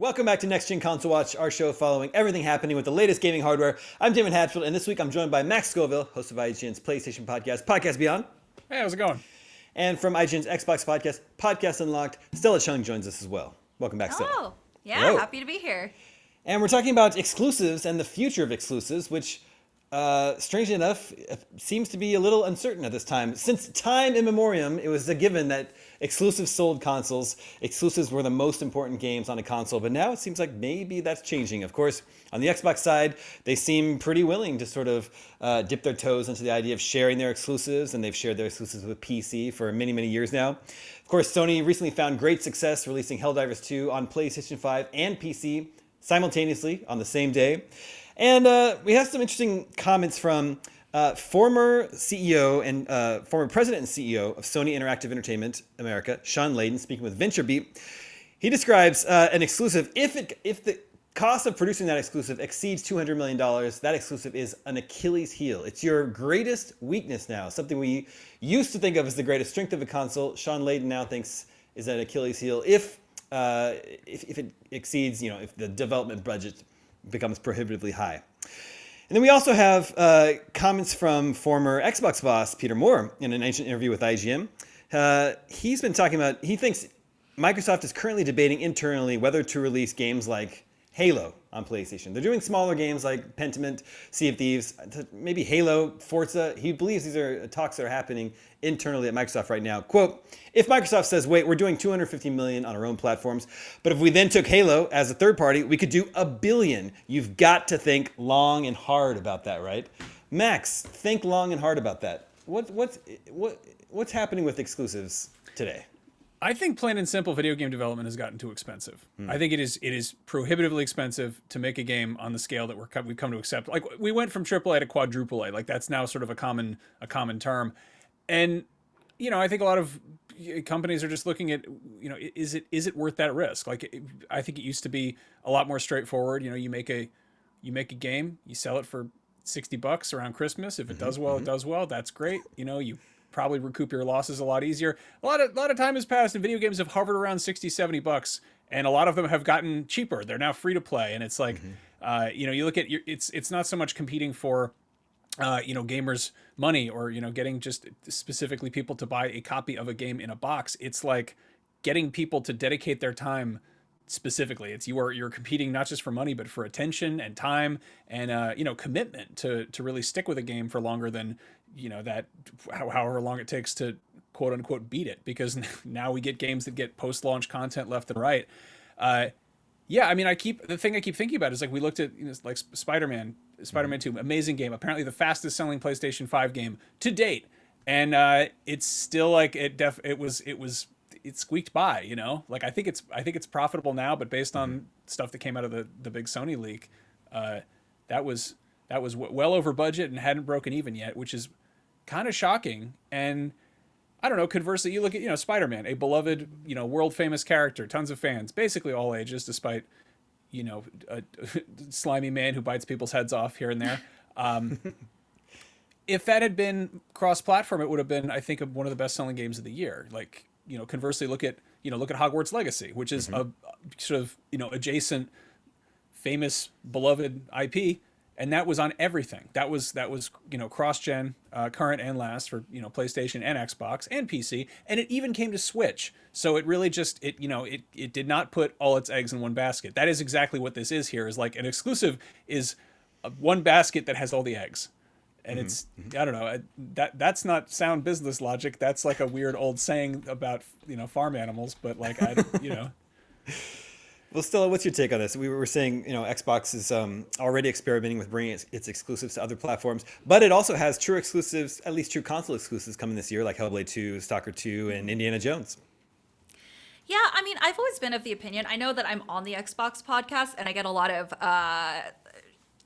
Welcome back to Next Gen Console Watch, our show following everything happening with the latest gaming hardware. I'm Daemon Hatfield, and this week I'm joined by Max Scoville, host of IGN's PlayStation podcast, Podcast Beyond. Hey, how's it going? And from IGN's Xbox podcast, Podcast Unlocked, Stella Chung joins us as well. Welcome back, Stella. Oh, yeah, Hello. happy to be here. And we're talking about exclusives and the future of exclusives, which, strangely enough, seems to be a little uncertain at this time. Since time immemorial, it was a given that exclusives sold consoles. Exclusives were the most important games on a console, but now it seems like maybe that's changing. Of course, on the Xbox side, they seem pretty willing to sort of dip their toes into the idea of sharing their exclusives, and they've shared their exclusives with PC for many, many years now. Of course, Sony recently found great success releasing Helldivers 2 on PlayStation 5 and PC simultaneously on the same day. And we have some interesting comments from former CEO and former president and CEO of Sony Interactive Entertainment America, Shawn Leydon, speaking with VentureBeat. He describes an exclusive, if the cost of producing that exclusive exceeds $200 million, that exclusive is an Achilles heel. It's your greatest weakness now, something we used to think of as the greatest strength of a console. Shawn Leydon now thinks is an Achilles heel if it exceeds, if the development budget becomes prohibitively high. And then we also have comments from former Xbox boss Peter Moore in an ancient interview with IGN. He's been talking about, he thinks Microsoft is currently debating internally whether to release games like Halo on PlayStation. They're doing smaller games like Pentiment, Sea of Thieves, maybe Halo, Forza. He believes these are talks that are happening internally at Microsoft right now. Quote, if Microsoft says, wait, we're doing $250 million on our own platforms, but if we then took Halo as a third party, we could do $1 billion. You've got to think long and hard about that, right? Max, think long and hard about that. What's happening with exclusives today? I think plain and simple video game development has gotten too expensive. I think it is prohibitively expensive to make a game on the scale that we've come to accept. Like, we went from AAA to quadruple A. Like, that's now sort of a common term. And, I think a lot of companies are just looking at, is it worth that risk? Like, I think it used to be a lot more straightforward. You make a game, you sell it for $60 around Christmas. If it does well, it does well. That's great. You probably recoup your losses a lot easier. A lot of time has passed and video games have hovered around $60-$70, and a lot of them have gotten cheaper. They're now free to play, and it's like, you look at it's not so much competing for gamers' money or getting just specifically people to buy a copy of a game in a box. It's like getting people to dedicate their time specifically. It's you're competing not just for money but for attention and time and commitment to really stick with a game for longer than that however long it takes to quote unquote beat it, because now we get games that get post-launch content left and right. The thing I keep thinking about is, like, we looked at like Spider-Man 2, amazing game, apparently the fastest selling PlayStation 5 game to date, and it's still like it squeaked by. Like, I think it's profitable now, but based on stuff that came out of the big Sony leak, that was well over budget and hadn't broken even yet, which is kind of shocking. And I don't know, conversely, you look at, Spider-Man, a beloved, world famous character, tons of fans, basically all ages, despite, a slimy man who bites people's heads off here and there. If that had been cross-platform, it would have been, I think, one of the best selling games of the year. Like, conversely, look at Hogwarts Legacy, which is a sort of, adjacent, famous, beloved IP. And that was on everything. That was cross-gen, current and last for PlayStation and Xbox and PC, and it even came to Switch. So it really just it did not put all its eggs in one basket. That is exactly what this is here. Is like an exclusive is one basket that has all the eggs, and it's I don't know, that's not sound business logic. That's like a weird old saying about farm animals, but like Well, Stella, what's your take on this? We were saying, Xbox is already experimenting with bringing its exclusives to other platforms, but it also has true exclusives, at least true console exclusives coming this year, like Hellblade 2, Stalker 2, and Indiana Jones. Yeah, I mean, I've always been of the opinion, I know that I'm on the Xbox podcast and I get a lot of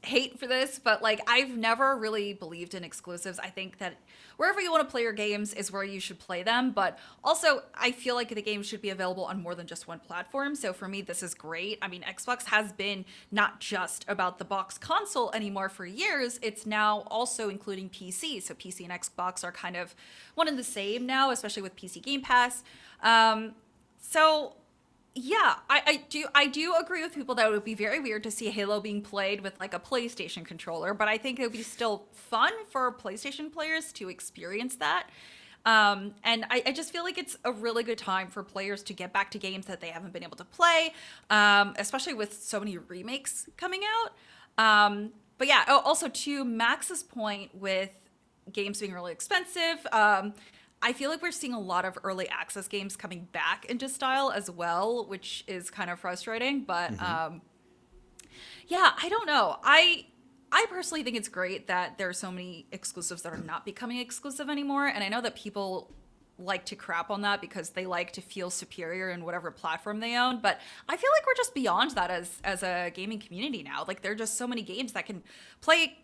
hate for this, but like, I've never really believed in exclusives. I think that wherever you want to play your games is where you should play them, but also I feel like the game should be available on more than just one platform. So for me, this is great. I mean, Xbox has been not just about the box console anymore for years. It's now also including PC. So PC and Xbox are kind of one and the same now, especially with PC Game Pass. So Yeah, I do agree with people that it would be very weird to see Halo being played with like a PlayStation controller, but I think it would be still fun for PlayStation players to experience that. And I just feel like it's a really good time for players to get back to games that they haven't been able to play, especially with so many remakes coming out. But yeah, also to Max's point with games being really expensive, I feel like we're seeing a lot of early access games coming back into style as well, which is kind of frustrating. But yeah, I don't know. I personally think it's great that there are so many exclusives that are not becoming exclusive anymore. And I know that people like to crap on that because they like to feel superior in whatever platform they own. But I feel like we're just beyond that as a gaming community now. Like there are just so many games that can play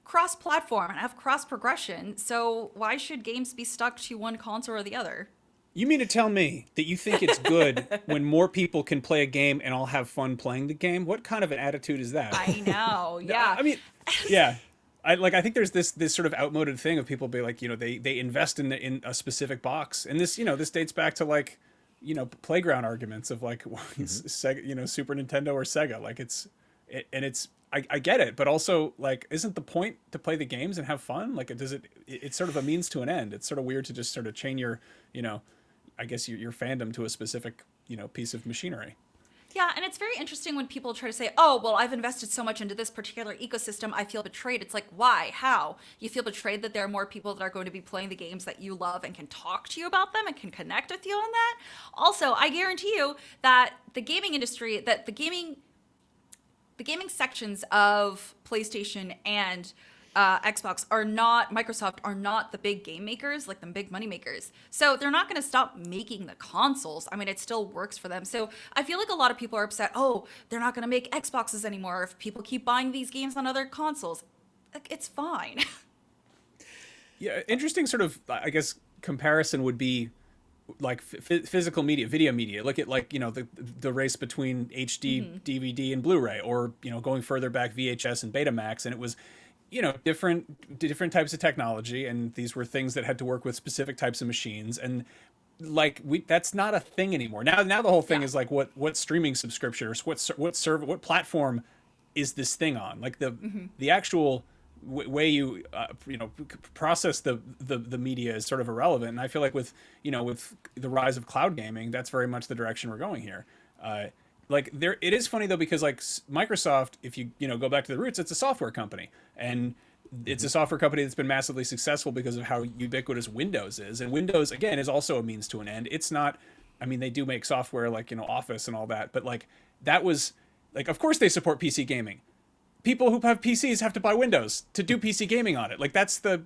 cross-platform and have cross-progression. So why should games be stuck to one console or the other? You mean to tell me that you think it's good when more people can play a game and all have fun playing the game? What kind of an attitude is that? I know. Yeah. I mean, yeah. I think there's this sort of outmoded thing of people be like, they invest in a specific box. And this dates back to like, playground arguments of like Sega, Super Nintendo or Sega. Like I get it, but also like, isn't the point to play the games and have fun? Like it's sort of a means to an end. It's sort of weird to just sort of chain your, I guess your fandom to a specific, piece of machinery. Yeah, and it's very interesting when people try to say, oh, well, I've invested so much into this particular ecosystem, I feel betrayed. It's like, why? How? You feel betrayed that there are more people that are going to be playing the games that you love and can talk to you about them and can connect with you on that. Also, I guarantee you that the gaming industry, that the gaming sections of PlayStation and Microsoft are not the big game makers, like the big money makers. So they're not going to stop making the consoles. I mean, it still works for them. So I feel like a lot of people are upset, oh, they're not going to make Xboxes anymore if people keep buying these games on other consoles. Like, it's fine. Yeah, interesting sort of, I guess, comparison would be like physical media, video media. Look at like, the race between HD, DVD, and Blu-ray, or, going further back, VHS and Betamax. And it was, different types of technology, and these were things that had to work with specific types of machines, and like that's not a thing anymore. Now the whole thing is like what streaming subscription or what platform is this thing on? Like the actual way you process the media is sort of irrelevant. And I feel like with the rise of cloud gaming, that's very much the direction we're going here. Like it is funny though, because like Microsoft, if you go back to the roots, it's a software company, and it's a software company that's been massively successful because of how ubiquitous Windows is. And Windows, again, is also a means to an end. It's not, I mean, they do make software like Office and all that, but like that was like, of course they support PC gaming. People who have PCs have to buy Windows to do PC gaming on it. Like that's the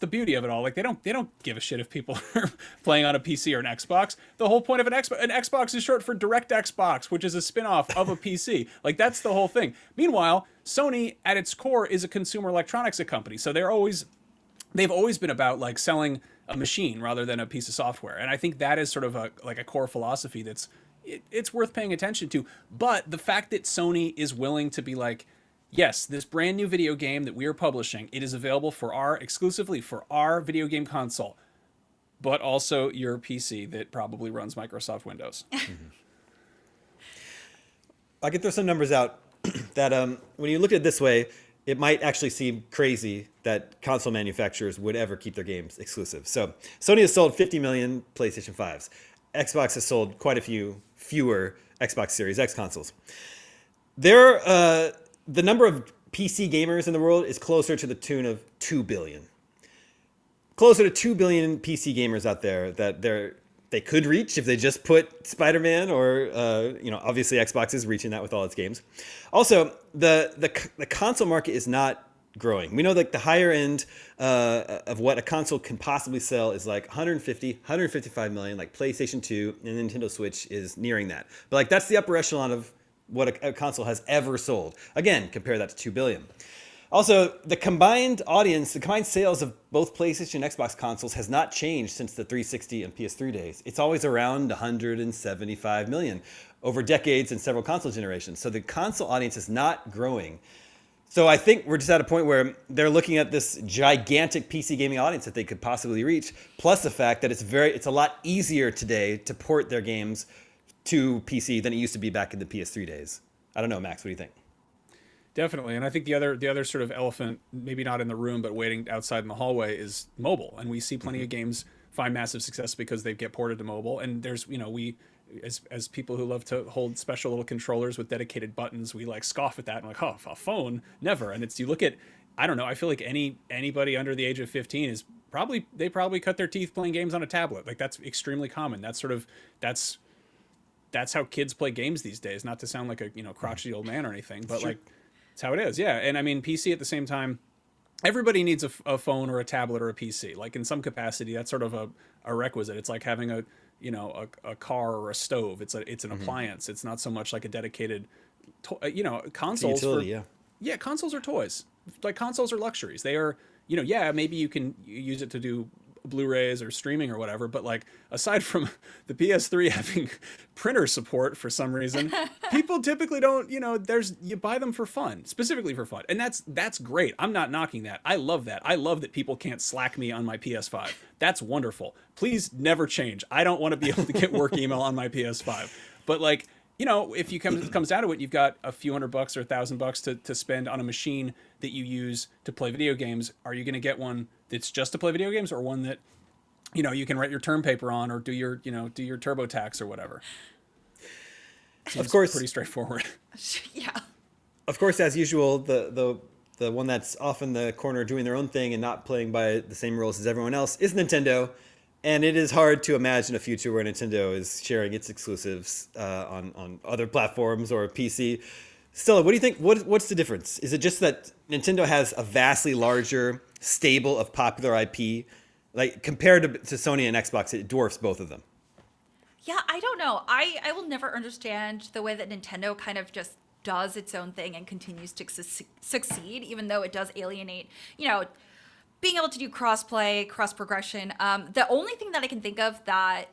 beauty of it all. Like they don't give a shit if people are playing on a PC or an Xbox. The whole point of an Xbox is short for Direct Xbox, which is a spin-off of a PC. Like that's the whole thing. Meanwhile, Sony at its core is a consumer electronics company. So they've always been about like selling a machine rather than a piece of software. And I think that is sort of a core philosophy it's worth paying attention to. But the fact that Sony is willing to be like, yes, this brand new video game that we are publishing, it is available exclusively for our video game console, but also your PC that probably runs Microsoft Windows. I can throw some numbers out that when you look at it this way, it might actually seem crazy that console manufacturers would ever keep their games exclusive. So Sony has sold 50 million PlayStation 5s. Xbox has sold quite a few fewer Xbox Series X consoles. The number of PC gamers in the world is closer to the tune of 2 billion. Closer to 2 billion PC gamers out there that they could reach if they just put Spider-Man or, obviously Xbox is reaching that with all its games. Also, the console market is not growing. We know that the higher end of what a console can possibly sell is like 155 million, like PlayStation 2 and Nintendo Switch is nearing that. But like that's the upper echelon of what a console has ever sold. Again, compare that to 2 billion. Also, the combined sales of both PlayStation and Xbox consoles has not changed since the 360 and PS3 days. It's always around 175 million over decades and several console generations. So the console audience is not growing. So I think we're just at a point where they're looking at this gigantic PC gaming audience that they could possibly reach, plus the fact that it's a lot easier today to port their games to PC than it used to be back in the PS3 days. I don't know, Max, what do you think? Definitely, and I think the other sort of elephant, maybe not in the room, but waiting outside in the hallway, is mobile. And we see plenty of games find massive success because they get ported to mobile. And there's, we as people who love to hold special little controllers with dedicated buttons, we like scoff at that and like, oh, a phone, never. And it's, you look at, I don't know, I feel like anybody under the age of 15 is probably cut their teeth playing games on a tablet. Like that's extremely common. That's how kids play games these days. Not to sound like a crotchety old man or anything, but like. It's how it is, yeah. And I mean, PC at the same time, everybody needs a phone or a tablet or a PC. Like in some capacity, that's sort of a requisite. It's like having a car or a stove. It's an appliance. It's not so much like a dedicated, consoles. Utility, yeah, consoles are toys. Like consoles are luxuries. They are, maybe you can use it to do Blu-rays or streaming or whatever, but like aside from the PS3 having printer support for some reason, people typically don't, you buy them for fun, specifically for fun. And that's great. I'm not knocking that. I love that. I love that people can't slack me on my PS5. That's wonderful. Please never change. I don't want to be able to get work email on my PS5. But like, if it comes down to it, you've got a few $100 or $1,000 to spend on a machine that you use to play video games. Are you going to get one that's just to play video games, or one that, you can write your term paper on, or do your TurboTax or whatever? Seems of course, pretty straightforward. Yeah. Of course, as usual, the one that's off in the corner doing their own thing and not playing by the same rules as everyone else is Nintendo. And it is hard to imagine a future where Nintendo is sharing its exclusives on other platforms or PC. Stella, what do you think? What's the difference? Is it just that Nintendo has a vastly larger stable of popular IP? Like compared to Sony and Xbox, it dwarfs both of them. Yeah, I don't know. I will never understand the way that Nintendo kind of just does its own thing and continues to succeed, even though it does alienate, being able to do cross-play, cross-progression. The only thing that I can think of that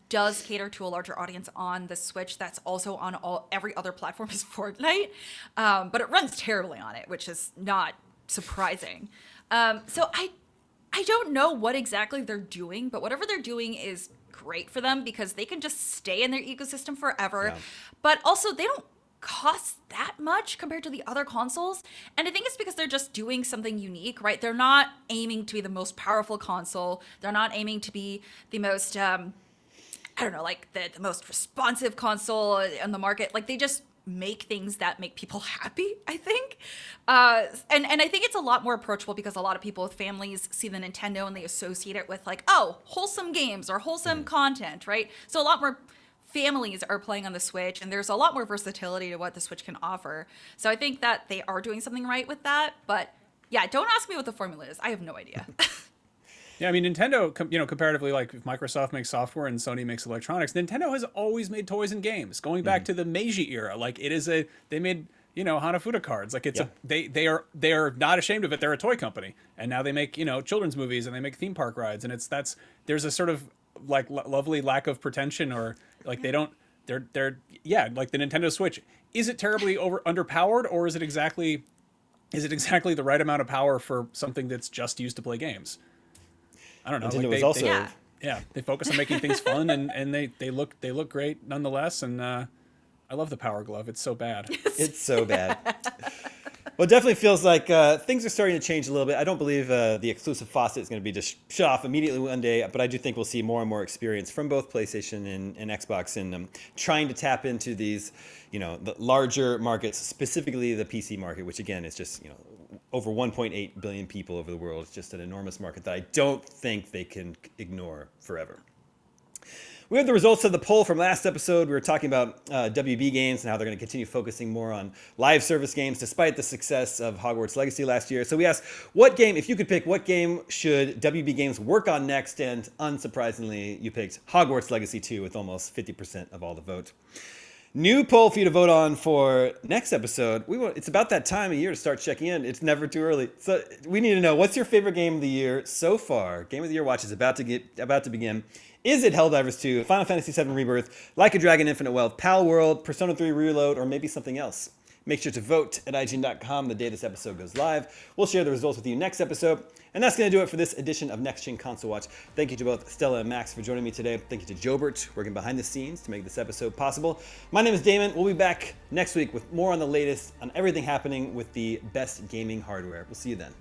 does cater to a larger audience on the Switch that's also on every other platform is Fortnite. But it runs terribly on it, which is not surprising. So I don't know what exactly they're doing, but whatever they're doing is great for them because they can just stay in their ecosystem forever. Yeah. But also they don't cost that much compared to the other consoles, and I think it's because they're just doing something unique, right? They're not aiming to be the most powerful console. They're not aiming to be the most the most responsive console on the market. Like they just make things that make people happy, I think. And I think it's a lot more approachable because a lot of people with families see the Nintendo and they associate it with like, oh, wholesome games or wholesome content, right? So a lot more families are playing on the Switch, and there's a lot more versatility to what the Switch can offer. So I think that they are doing something right with that. But yeah, don't ask me what the formula is. I have no idea. Yeah, I mean, Nintendo, comparatively, like if Microsoft makes software and Sony makes electronics, Nintendo has always made toys and games, going back to the Meiji era. Like they made Hanafuda cards. Like they are not ashamed of it. They're a toy company, and now they make children's movies and they make theme park rides, and there's a sort of like lovely lack of pretension, or like they're like the Nintendo Switch. Is it terribly underpowered, or is it exactly the right amount of power for something that's just used to play games? I don't know. Nintendo like is also they focus on making things fun, and they look great nonetheless. And I love the Power Glove. It's so bad. It's so bad. Well, it definitely feels like things are starting to change a little bit. I don't believe the exclusive faucet is going to be just shut off immediately one day, but I do think we'll see more and more experience from both PlayStation and Xbox in trying to tap into these, the larger markets, specifically the PC market, which again is just, over 1.8 billion people over the world. It's just an enormous market that I don't think they can ignore forever. We have the results of the poll from last episode. We were talking about WB Games and how they're going to continue focusing more on live service games despite the success of Hogwarts Legacy last year. So we asked, if you could pick, what game should WB Games work on next? And unsurprisingly, you picked Hogwarts Legacy 2 with almost 50% of all the vote. New poll for you to vote on for next episode. It's about that time of year to start checking in. It's never too early. So we need to know, what's your favorite game of the year so far? Game of the Year watch is about to begin. Is it Helldivers 2, Final Fantasy VII Rebirth, Like a Dragon Infinite Wealth, Pal World, Persona 3 Reload, or maybe something else? Make sure to vote at IGN.com the day this episode goes live. We'll share the results with you next episode. And that's going to do it for this edition of Next Gen Console Watch. Thank you to both Stella and Max for joining me today. Thank you to Jobert, working behind the scenes to make this episode possible. My name is Daemon. We'll be back next week with more on the latest on everything happening with the best gaming hardware. We'll see you then.